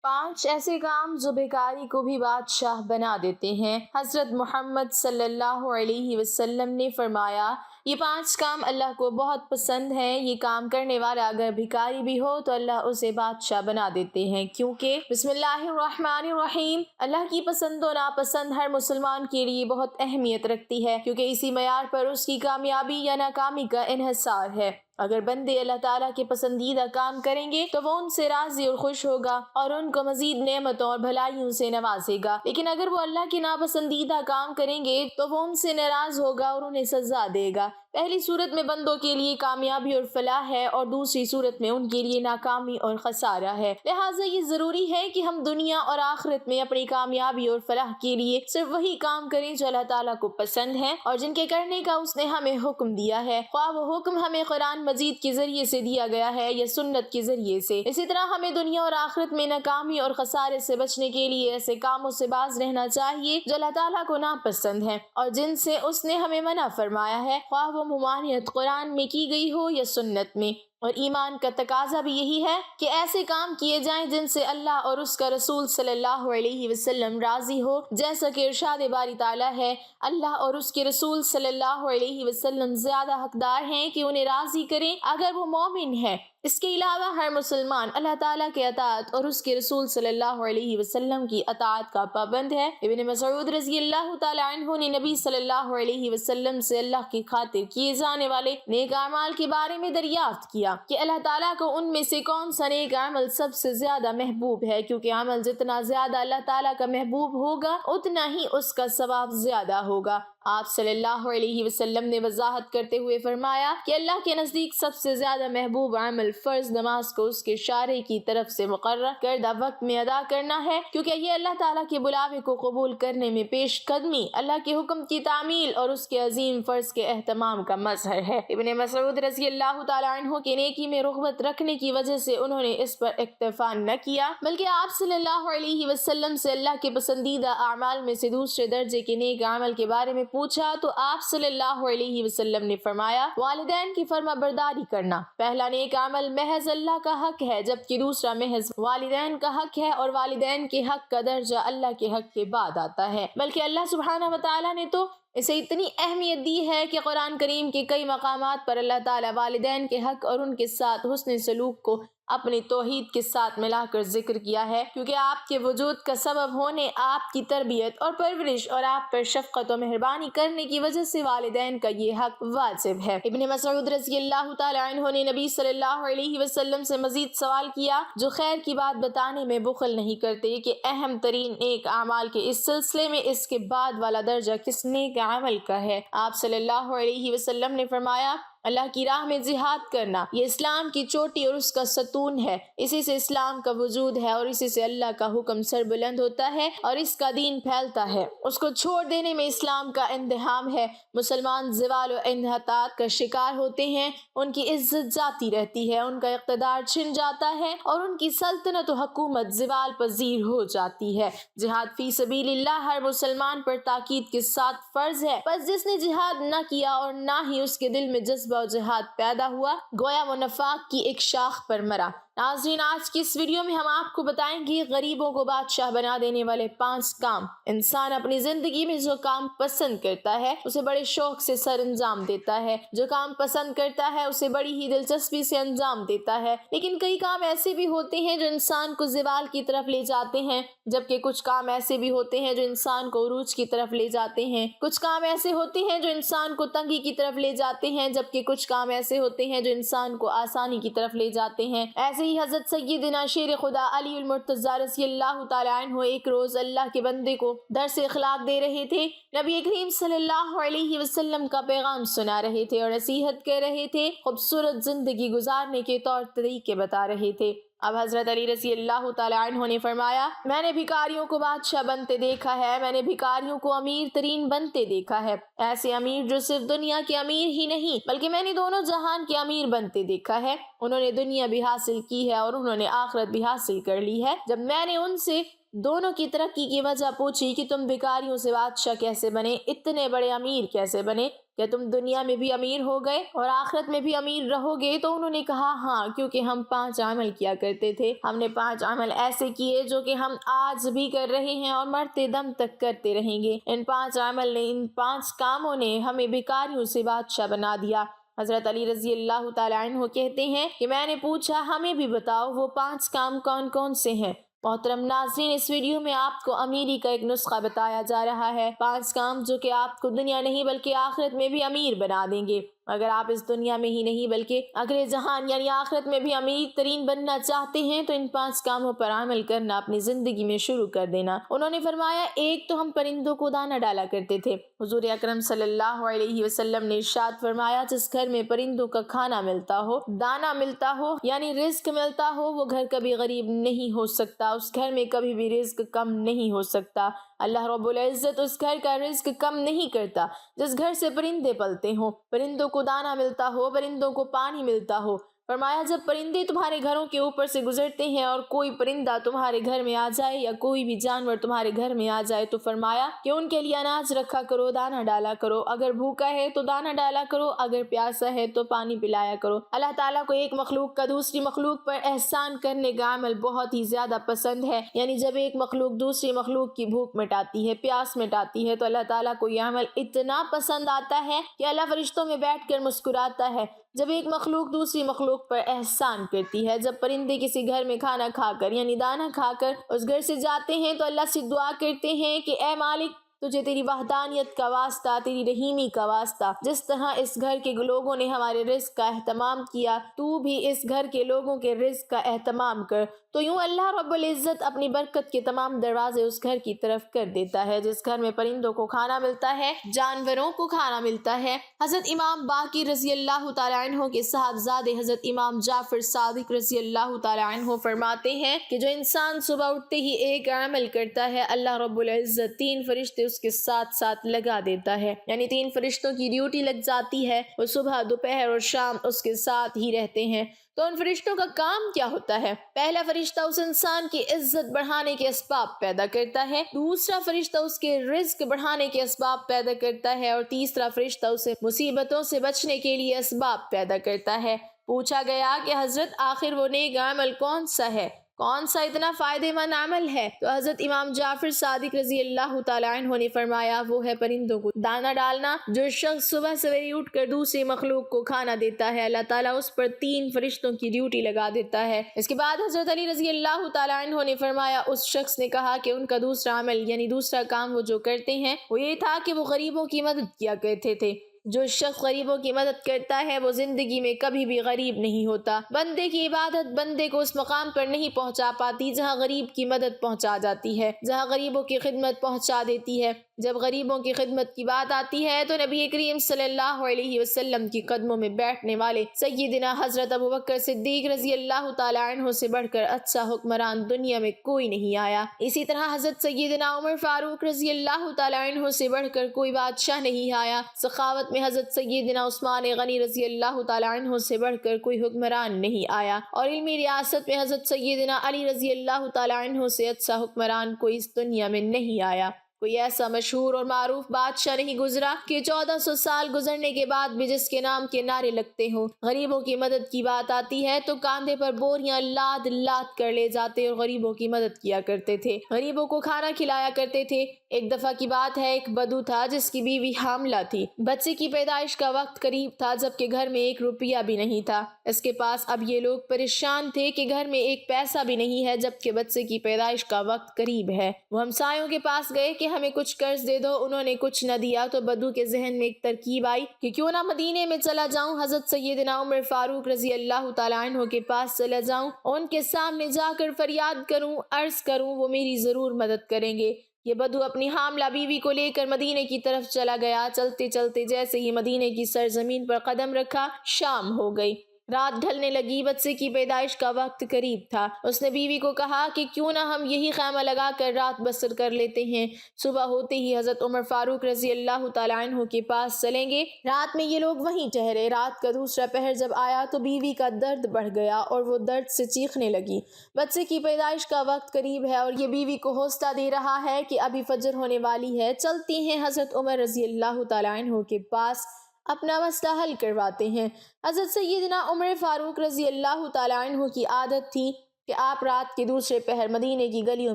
5 ایسے کام جو بھکاری کو بھی بادشاہ بنا دیتے ہیں۔ حضرت محمد صلی اللہ علیہ وسلم نے فرمایا، یہ 5 کام اللہ کو بہت پسند ہیں، یہ کام کرنے والا اگر بھکاری بھی ہو تو اللہ اسے بادشاہ بنا دیتے ہیں، کیونکہ بسم اللہ الرحمن الرحیم، اللہ کی پسند و ناپسند ہر مسلمان کے لیے بہت اہمیت رکھتی ہے، کیونکہ اسی معیار پر اس کی کامیابی یا ناکامی کا انحصار ہے۔ اگر بندے اللہ تعالیٰ کے پسندیدہ کام کریں گے تو وہ ان سے راضی اور خوش ہوگا اور ان کو مزید نعمتوں اور بھلائیوں سے نوازے گا، لیکن اگر وہ اللہ کے ناپسندیدہ کام کریں گے تو وہ ان سے ناراض ہوگا اور انہیں سزا دے گا۔ پہلی صورت میں بندوں کے لیے کامیابی اور فلاح ہے اور دوسری صورت میں ان کے لیے ناکامی اور خسارہ ہے۔ لہٰذا یہ ضروری ہے کہ ہم دنیا اور آخرت میں اپنی کامیابی اور فلاح کے لیے صرف وہی کام کریں جو اللہ تعالیٰ کو پسند ہے اور جن کے کرنے کا اس نے ہمیں حکم دیا ہے، خواہ وہ حکم ہمیں قرآن مجید کے ذریعے سے دیا گیا ہے یا سنت کے ذریعے سے۔ اسی طرح ہمیں دنیا اور آخرت میں ناکامی اور خسارے سے بچنے کے لیے ایسے کاموں سے باز رہنا چاہیے جو اللہ تعالیٰ کو ناپسند ہیں اور جن سے اس نے ہمیں منع فرمایا ہے، خواہ وہ ممانعت قرآن میں کی گئی ہو یا سنت میں۔ اور ایمان کا تقاضا بھی یہی ہے کہ ایسے کام کیے جائیں جن سے اللہ اور اس کا رسول صلی اللہ علیہ وسلم راضی ہو، جیسا کہ ارشاد باری تعالیٰ ہے، اللہ اور اس کے رسول صلی اللہ علیہ وسلم زیادہ حقدار ہیں کہ انہیں راضی کریں اگر وہ مومن ہے۔ اس کے علاوہ ہر مسلمان اللہ تعالیٰ کے اطاعت اور اس کے رسول صلی اللہ علیہ وسلم کی اطاعت کا پابند ہے۔ ابن مسعود رضی اللہ تعالیٰ عنہ نے نبی صلی اللہ علیہ وسلم سے اللہ کی خاطر کیے جانے والے نیک اعمال کے بارے میں دریافت کیا کہ اللہ تعالیٰ کو ان میں سے کون سا نیک عمل سب سے زیادہ محبوب ہے، کیونکہ عمل جتنا زیادہ اللہ تعالیٰ کا محبوب ہوگا اتنا ہی اس کا ثواب زیادہ ہوگا۔ آپ صلی اللہ علیہ وسلم نے وضاحت کرتے ہوئے فرمایا کہ اللہ کے نزدیک سب سے زیادہ محبوب عمل فرض نماز کو اس کے شارع کی طرف سے مقرر کردہ وقت میں ادا کرنا ہے، کیونکہ یہ اللہ تعالیٰ کے بلاوے کو قبول کرنے میں پیش قدمی، اللہ کے حکم کی تعمیل اور اس کے عظیم فرض کے اہتمام کا مظہر ہے۔ ابن مسعود رضی اللہ تعالیٰ عنہ کے نیکی میں رغبت رکھنے کی وجہ سے انہوں نے اس پر اکتفا نہ کیا، بلکہ آپ صلی اللہ علیہ وسلم سے اللہ کے پسندیدہ اعمال میں سے دوسرے درجے کے نیک عمل کے بارے میں پوچھا تو آپ صلی اللہ علیہ وسلم نے فرمایا، والدین کی فرما برداری کرنا۔ پہلا نیک عمل محض اللہ کا حق ہے، جبکہ دوسرا محض والدین کا حق ہے، اور والدین کے حق کا درجہ اللہ کے حق کے بعد آتا ہے، بلکہ اللہ سبحانہ وتعالی نے تو اسے اتنی اہمیت دی ہے کہ قرآن کریم کے کئی مقامات پر اللہ تعالیٰ والدین کے حق اور ان کے ساتھ حسن سلوک کو اپنی توحید کے ساتھ ملا کر ذکر کیا ہے، کیونکہ آپ کے وجود کا سبب ہونے، آپ کی تربیت اور پرورش اور آپ پر شفقت و مہربانی کرنے کی وجہ سے والدین کا یہ حق واجب ہے۔ ابن مسعود رضی اللہ تعالیٰ عنہ نے نبی صلی اللہ علیہ وسلم سے مزید سوال کیا، جو خیر کی بات بتانے میں بخل نہیں کرتے، کہ اہم ترین نیک اعمال کے اس سلسلے میں اس کے بعد والا درجہ کس نیک عمل کا ہے؟ آپ صلی اللہ علیہ وسلم نے فرمایا، اللہ کی راہ میں جہاد کرنا، یہ اسلام کی چوٹی اور اس کا ستون ہے، اسی سے اسلام کا وجود ہے اور اسی سے اللہ کا حکم سر بلند ہوتا ہے اور اس کا دین پھیلتا ہے۔ اس کو چھوڑ دینے میں اسلام کا اندہام ہے، مسلمان زوال و انحطاط کا شکار ہوتے ہیں، ان کی عزت جاتی رہتی ہے، ان کا اقتدار چھن جاتا ہے اور ان کی سلطنت و حکومت زوال پذیر ہو جاتی ہے۔ جہاد فی سبیل اللہ ہر مسلمان پر تاکید کے ساتھ فرض ہے، بس جس نے جہاد نہ کیا اور نہ ہی اس کے دل میں جذبہ و جہاد پیدا ہوا، گویا وہ نفاق کی ایک شاخ پر مرا۔ ناظرین، آج کی اس ویڈیو میں ہم آپ کو بتائیں گے غریبوں کو بادشاہ بنا دینے والے 5 کام۔ انسان اپنی زندگی میں جو کام پسند کرتا ہے اسے بڑے شوق سے سر انجام دیتا ہے، جو کام پسند کرتا ہے اسے بڑی ہی دلچسپی سے انجام دیتا ہے، لیکن کئی کام ایسے بھی ہوتے ہیں جو انسان کو زوال کی طرف لے جاتے ہیں، جبکہ کچھ کام ایسے بھی ہوتے ہیں جو انسان کو عروج کی طرف لے جاتے ہیں۔ کچھ کام ایسے ہوتے ہیں جو انسان کو تنگی کی طرف لے جاتے ہیں، جبکہ کچھ کام ایسے ہوتے ہیں جو انسان کو آسانی کی طرف لے جاتے ہیں۔ ایسے ہی حضرت سیدنا شیر خدا علی المرتضیٰ رضی اللہ تعالیٰ عنہ ایک روز اللہ کے بندے کو درس اخلاق دے رہے تھے، نبی کریم صلی اللہ علیہ وسلم کا پیغام سنا رہے تھے اور نصیحت کر رہے تھے، خوبصورت زندگی گزارنے کے طور طریقے بتا رہے تھے۔ اب حضرت علی رضی اللہ تعالیٰ عنہ نے فرمایا، میں نے بھکاریوں کو بادشاہ بنتے دیکھا ہے، میں نے بھکاریوں کو امیر ترین بنتے دیکھا ہے، ایسے امیر جو صرف دنیا کے امیر ہی نہیں بلکہ میں نے دونوں جہان کے امیر بنتے دیکھا ہے۔ انہوں نے دنیا بھی حاصل کی ہے اور انہوں نے آخرت بھی حاصل کر لی ہے۔ جب میں نے ان سے دونوں کی ترقی کی وجہ پوچھی کہ تم بھکاریوں سے بادشاہ کیسے بنے، اتنے بڑے امیر کیسے بنے، کیا تم دنیا میں بھی امیر ہو گئے اور آخرت میں بھی امیر رہو گے؟ تو انہوں نے کہا ہاں، کیونکہ ہم 5 عمل کیا کرتے تھے. ہم نے 5 عمل ایسے کیے جو کہ ہم آج بھی کر رہے ہیں اور مرتے دم تک کرتے رہیں گے. ان 5 عمل نے، ان 5 کاموں نے ہمیں بیکاریوں سے بادشاہ بنا دیا. حضرت علی رضی اللہ تعالیٰ عنہ کہتے ہیں کہ میں نے پوچھا ہمیں بھی بتاؤ وہ 5 کام کون کون سے ہیں. محترم ناظرین، اس ویڈیو میں آپ کو امیری کا ایک نسخہ بتایا جا رہا ہے. 5 کام جو کہ آپ کو دنیا نہیں بلکہ آخرت میں بھی امیر بنا دیں گے. اگر آپ اس دنیا میں ہی نہیں بلکہ اگلے جہان یعنی آخرت میں بھی امیر ترین بننا چاہتے ہیں تو ان 5 کاموں پر عمل کرنا اپنی زندگی میں شروع کر دینا. انہوں نے فرمایا، ایک تو ہم پرندوں کو دانہ ڈالا کرتے تھے. حضور اکرم صلی اللہ علیہ وسلم نے ارشاد فرمایا، جس گھر میں پرندوں کا کھانا ملتا ہو، دانہ ملتا ہو یعنی رزق ملتا ہو، وہ گھر کبھی غریب نہیں ہو سکتا. اس گھر میں کبھی بھی رزق کم نہیں ہو سکتا. اللہ رب العزت اس گھر کا رزق کم نہیں کرتا جس گھر سے پرندے پلتے ہوں، پرندوں کو دانہ ملتا ہو، پرندوں کو پانی ملتا ہو. فرمایا، جب پرندے تمہارے گھروں کے اوپر سے گزرتے ہیں اور کوئی پرندہ تمہارے گھر میں آ جائے یا کوئی بھی جانور تمہارے گھر میں آ جائے تو فرمایا کہ ان کے لیے اناج رکھا کرو، دانہ ڈالا کرو. اگر بھوکا ہے تو دانہ ڈالا کرو، اگر پیاسا ہے تو پانی پلایا کرو. اللہ تعالیٰ کو ایک مخلوق کا دوسری مخلوق پر احسان کرنے کا عمل بہت ہی زیادہ پسند ہے. یعنی جب ایک مخلوق دوسری مخلوق کی بھوک مٹاتی ہے، پیاس مٹاتی ہے، تو اللہ تعالیٰ کو یہ عمل اتنا پسند آتا ہے کہ اللہ فرشتوں میں بیٹھ کر مسکراتا ہے. جب ایک مخلوق دوسری مخلوق پر احسان کرتی ہے، جب پرندے کسی گھر میں کھانا کھا کر یعنی دانہ کھا کر اس گھر سے جاتے ہیں تو اللہ سے دعا کرتے ہیں کہ اے مالک، تجھے تیری وحدانیت کا واسطہ، تیری رحیمی کا واسطہ، جس طرح اس گھر کے لوگوں نے ہمارے رزق کا اہتمام کیا، تو بھی اس گھر کے لوگوں کے رزق کا اہتمام کر. تو یوں اللہ رب العزت اپنی برکت کے تمام دروازے اس گھر کی طرف کر دیتا ہے جس گھر میں پرندوں کو کھانا ملتا ہے، جانوروں کو کھانا ملتا ہے. حضرت امام باقر رضی اللہ تعالیٰ عنہ کے صاحبزادے حضرت امام جعفر صادق رضی اللہ تعالیٰ عنہ فرماتے ہیں کہ جو انسان صبح اٹھتے ہی ایک عمل کرتا ہے، اللہ رب العزت 3 فرشتے اس کے ساتھ ساتھ لگا دیتا ہے. یعنی 3 فرشتوں کی ڈیوٹی لگ جاتی ہے، وہ صبح، دوپہر اور شام اس کے ساتھ ہی رہتے ہیں. تو ان فرشتوں کا کام کیا ہوتا ہے؟ پہلا فرشتہ اس انسان کی عزت بڑھانے کے اسباب پیدا کرتا ہے، دوسرا فرشتہ اس کے رزق بڑھانے کے اسباب پیدا کرتا ہے، اور تیسرا فرشتہ اسے مصیبتوں سے بچنے کے لیے اسباب پیدا کرتا ہے. پوچھا گیا کہ حضرت آخر وہ نیک عمل کون سا ہے، کون سا اتنا فائدہ مند عمل ہے؟ تو حضرت امام جعفر صادق رضی اللہ تعالیٰ عنہ نے فرمایا، وہ ہے پرندوں کو دانہ ڈالنا. جو شخص صبح سویرے اٹھ کر دوسری مخلوق کو کھانا دیتا ہے، اللہ تعالیٰ اس پر 3 فرشتوں کی ڈیوٹی لگا دیتا ہے. اس کے بعد حضرت علی رضی اللہ تعالیٰ عنہ نے فرمایا، اس شخص نے کہا کہ ان کا دوسرا عمل یعنی دوسرا کام وہ جو کرتے ہیں وہ یہ تھا کہ وہ غریبوں کی مدد کیا کرتے تھے. جو شخص غریبوں کی مدد کرتا ہے وہ زندگی میں کبھی بھی غریب نہیں ہوتا. بندے کی عبادت بندے کو اس مقام پر نہیں پہنچا پاتی جہاں غریب کی مدد پہنچا جاتی ہے، جہاں غریبوں کی خدمت پہنچا دیتی ہے. جب غریبوں کی خدمت کی بات آتی ہے تو نبی کریم صلی اللہ علیہ وسلم کی قدموں میں بیٹھنے والے سیدنا حضرت ابوبکر صدیق رضی اللہ تعالیٰ عنہ سے بڑھ کر اچھا حکمران دنیا میں کوئی نہیں آیا. اسی طرح حضرت سیدنا عمر فاروق رضی اللہ تعالیٰ عنہ سے بڑھ کر کوئی بادشاہ نہیں آیا. سخاوت میں حضرت سیدنا عثمان غنی رضی اللہ تعالیٰ عنہ سے بڑھ کر کوئی حکمران نہیں آیا، اور علمی ریاست میں حضرت سیدنا علی رضی اللہ تعالیٰ عنہ سے اچھا حکمران کوئی اس دنیا میں نہیں آیا. کوئی ایسا مشہور اور معروف بادشاہ نہیں گزرا کہ 1400 سال گزرنے کے بعد بھی جس کے نام کے نعرے لگتے ہوں. غریبوں کی مدد کی بات آتی ہے تو کاندھے پر بوریاں لاد لاد کر لے جاتے اور غریبوں کی مدد کیا کرتے تھے، غریبوں کو کھانا کھلایا کرتے تھے. ایک دفعہ کی بات ہے، ایک بدو تھا جس کی بیوی حاملہ تھی. بچے کی پیدائش کا وقت قریب تھا جبکہ گھر میں 1 روپیہ بھی نہیں تھا اس کے پاس. اب یہ لوگ پریشان تھے کہ گھر میں 1 پیسہ بھی نہیں ہے جبکہ بچے کی پیدائش کا وقت قریب ہے. وہ ہمسایوں کے پاس گئے کہ ہمیں کچھ قرض دے دو. انہوں نے کچھ نہ دیا تو بدو کے ذہن میں ایک ترکیب آئی کہ کیوں نہ مدینے میں چلا جاؤں، حضرت سیدنا عمر فاروق رضی اللہ تعالیٰ عنہ کے پاس چلا جاؤں، ان کے سامنے جا کر فریاد کروں، عرض کروں، وہ میری ضرور مدد کریں گے. یہ بدو اپنی حاملہ بیوی کو لے کر مدینے کی طرف چلا گیا. چلتے چلتے جیسے ہی مدینے کی سرزمین پر قدم رکھا، شام ہو گئی. رات ڈھلنے لگی، بچے کی پیدائش کا وقت قریب تھا۔ اس نے بیوی کو کہا کہ کیوں نہ ہم یہی خیمہ لگا کر رات بسر کر لیتے ہیں، صبح ہوتے ہی حضرت عمر فاروق رضی اللہ تعالیٰ عنہ کے پاس چلیں گے۔ رات میں یہ لوگ وہیں ٹھہرے۔ رات کا دوسرا پہر جب آیا تو بیوی کا درد بڑھ گیا اور وہ درد سے چیخنے لگی۔ بچے کی پیدائش کا وقت قریب ہے اور یہ بیوی کو حوصلہ دے رہا ہے کہ ابھی فجر ہونے والی ہے، چلتی ہیں حضرت عمر رضی اللہ تعالیٰ عنہ کے پاس اپنا مسئلہ حل کرواتے ہیں۔ حضرت سیدنا عمر فاروق رضی اللہ تعالیٰ عنہ کی عادت تھی کہ آپ رات کے دوسرے پہر مدینے کی گلیوں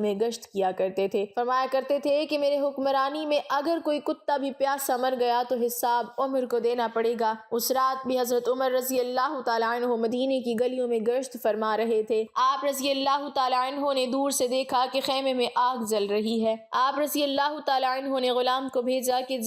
میں گشت کیا کرتے تھے۔ فرمایا کرتے تھے کہ میرے حکمرانی میں اگر کوئی کتا بھی پیاسا مر گیا تو حساب عمر کو دینا پڑے گا۔ اس رات بھی حضرت عمر رضی اللہ تعالیٰ عنہ مدینے کی گلیوں میں گشت فرما رہے تھے۔ آپ رضی اللہ تعالیٰ عنہ نے دور سے دیکھا کہ خیمے میں آگ جل رہی ہے۔ آپ رضی اللہ تعالیٰ عنہ نے غلام کو بھیجا کہ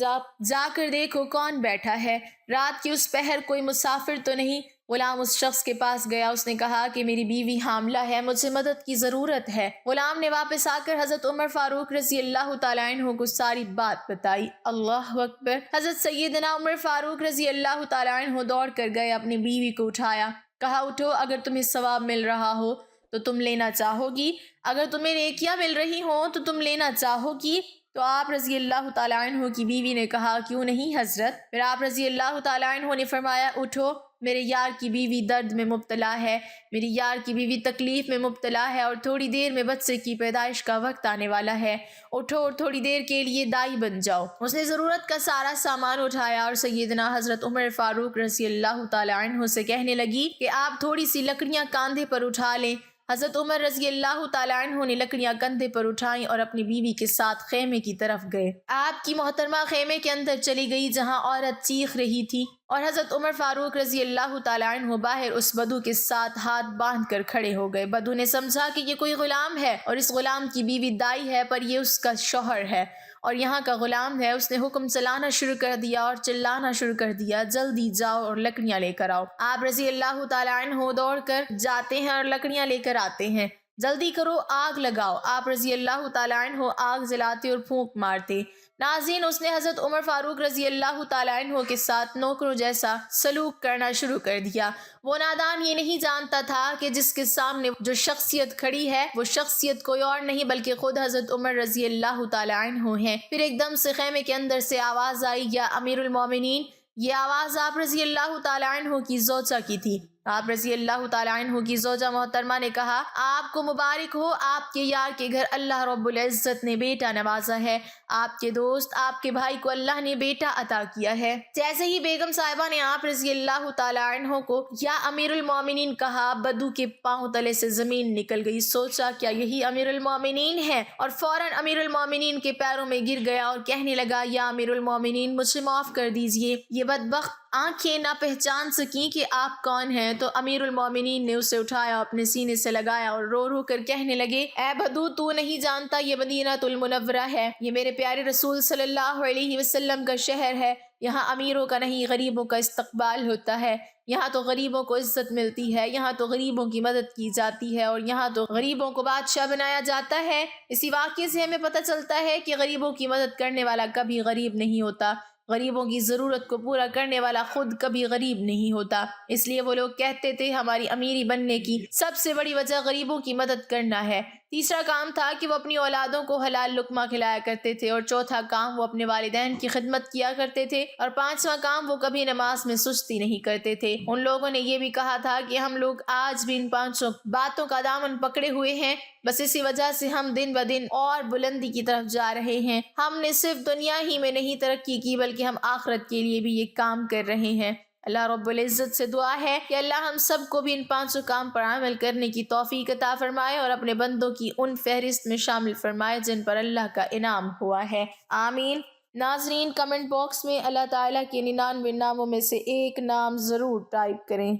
جا کر دیکھو کون بیٹھا ہے، رات کی اس پہر کوئی مسافر تو نہیں۔ غلام اس شخص کے پاس گیا، اس نے کہا کہ میری بیوی حاملہ ہے، مجھے مدد کی ضرورت ہے۔ غلام نے واپس آ کر حضرت عمر فاروق رضی اللہ تعالیٰ عنہ کو ساری بات بتائی۔ اللہ اکبر! حضرت سیدنا عمر فاروق رضی اللہ تعالیٰ عنہ دوڑ کر گئے، اپنی بیوی کو اٹھایا، کہا اٹھو، اگر تمہیں ثواب مل رہا ہو تو تم لینا چاہو گی، اگر تمہیں نیکیاں مل رہی ہوں تو تم لینا چاہو گی۔ تو آپ رضی اللہ تعالیٰ عنہ کی بیوی نے کہا کیوں نہیں حضرت۔ پھر آپ رضی اللہ تعالیٰ عنہ نے فرمایا اٹھو، میرے یار کی بیوی درد میں مبتلا ہے، میری یار کی بیوی تکلیف میں مبتلا ہے اور تھوڑی دیر میں بچے کی پیدائش کا وقت آنے والا ہے، اٹھو اور تھوڑی دیر کے لیے دائی بن جاؤ۔ اس نے ضرورت کا سارا سامان اٹھایا اور سیدنا حضرت عمر فاروق رضی اللہ تعالیٰ عنہ سے کہنے لگی کہ آپ تھوڑی سی لکڑیاں کاندھے پر اٹھا لیں۔ حضرت عمر رضی اللہ تعالیٰ عنہ نے لکڑیاں کندھے پر اٹھائیں اور اپنی بیوی کے ساتھ خیمے کی طرف گئے۔ آپ کی محترمہ خیمے کے اندر چلی گئی جہاں عورت چیخ رہی تھی اور حضرت عمر فاروق رضی اللہ تعالیٰ عنہ باہر اس بدو کے ساتھ ہاتھ باندھ کر کھڑے ہو گئے۔ بدو نے سمجھا کہ یہ کوئی غلام ہے اور اس غلام کی بیوی دائی ہے، پر یہ اس کا شوہر ہے اور یہاں کا غلام ہے۔ اس نے حکم چلانا شروع کر دیا اور چلانا شروع کر دیا، جلدی جاؤ اور لکڑیاں لے کر آؤ۔ آپ رضی اللہ تعالیٰ عنہ دوڑ کر جاتے ہیں اور لکڑیاں لے کر آتے ہیں۔ جلدی کرو، آگ لگاؤ۔ آپ رضی اللہ تعالیٰ عنہ آگ جلاتے اور پھونک مارتے۔ ناظرین، اس نے حضرت عمر فاروق رضی اللہ تعالیٰ عنہ کے ساتھ نوکروں جیسا سلوک کرنا شروع کر دیا۔ وہ نادان یہ نہیں جانتا تھا کہ جس کے سامنے جو شخصیت کھڑی ہے وہ شخصیت کوئی اور نہیں بلکہ خود حضرت عمر رضی اللہ تعالیٰ عنہ ہیں۔ پھر ایک دم سے خیمے کے اندر سے آواز آئی، یا امیر المومنین۔ یہ آواز آپ رضی اللہ تعالیٰ عنہ کی زوجہ کی تھی۔ آپ رضی اللہ تعالیٰ عنہ کی زوجہ محترمہ نے کہا آپ کو مبارک ہو، آپ کے یار کے گھر اللہ رب العزت نے بیٹا نوازا ہے، آپ کے دوست آپ کے بھائی کو اللہ نے بیٹا عطا کیا ہے۔ جیسے ہی بیگم صاحبہ نے آپ رضی اللہ تعالیٰ عنہ کو یا امیر المومنین کہا، بدو کے پاؤں تلے سے زمین نکل گئی۔ سوچا کیا یہی امیر المومنین ہے، اور فوراً امیر المومنین کے پیروں میں گر گیا اور کہنے لگا یا امیر المومنین مجھے معاف کر دیجئے۔ یہ بدبخت آنکھیں نہ پہچان سکیں کہ آپ کون ہیں، تو امیر المومنین نے اسے اٹھایا، اپنے سینے سے لگایا اور رو رو کر کہنے لگے اے بدو، تو نہیں جانتا یہ مدینہ المنورہ ہے، یہ میرے پیارے رسول صلی اللہ علیہ وسلم کا شہر ہے، یہاں امیروں کا نہیں غریبوں کا استقبال ہوتا ہے، یہاں تو غریبوں کو عزت ملتی ہے، یہاں تو غریبوں کی مدد کی جاتی ہے اور یہاں تو غریبوں کو بادشاہ بنایا جاتا ہے۔ اسی واقعے سے ہمیں پتہ چلتا ہے کہ غریبوں کی مدد کرنے والا کبھی غریب نہیں ہوتا، غریبوں کی ضرورت کو پورا کرنے والا خود کبھی غریب نہیں ہوتا۔ اس لیے وہ لوگ کہتے تھے ہماری امیری بننے کی سب سے بڑی وجہ غریبوں کی مدد کرنا ہے۔ تیسرا کام تھا کہ وہ اپنی اولادوں کو حلال لقمہ کھلایا کرتے تھے، اور چوتھا کام وہ اپنے والدین کی خدمت کیا کرتے تھے، اور پانچواں کام وہ کبھی نماز میں سستی نہیں کرتے تھے۔ ان لوگوں نے یہ بھی کہا تھا کہ ہم لوگ آج بھی ان پانچوں باتوں کا دامن پکڑے ہوئے ہیں، بس اسی وجہ سے ہم دن بدن اور بلندی کی طرف جا رہے ہیں۔ ہم نے صرف دنیا ہی میں نہیں ترقی کی بلکہ ہم آخرت کے لیے بھی یہ کام کر رہے ہیں۔ اللہ رب العزت سے دعا ہے کہ اللہ ہم سب کو بھی ان پانچوں کام پر عمل کرنے کی توفیق عطا فرمائے اور اپنے بندوں کی ان فہرست میں شامل فرمائے جن پر اللہ کا انعام ہوا ہے، آمین۔ ناظرین، کمنٹ باکس میں اللہ تعالیٰ کے 99 ناموں میں سے ایک نام ضرور ٹائپ کریں۔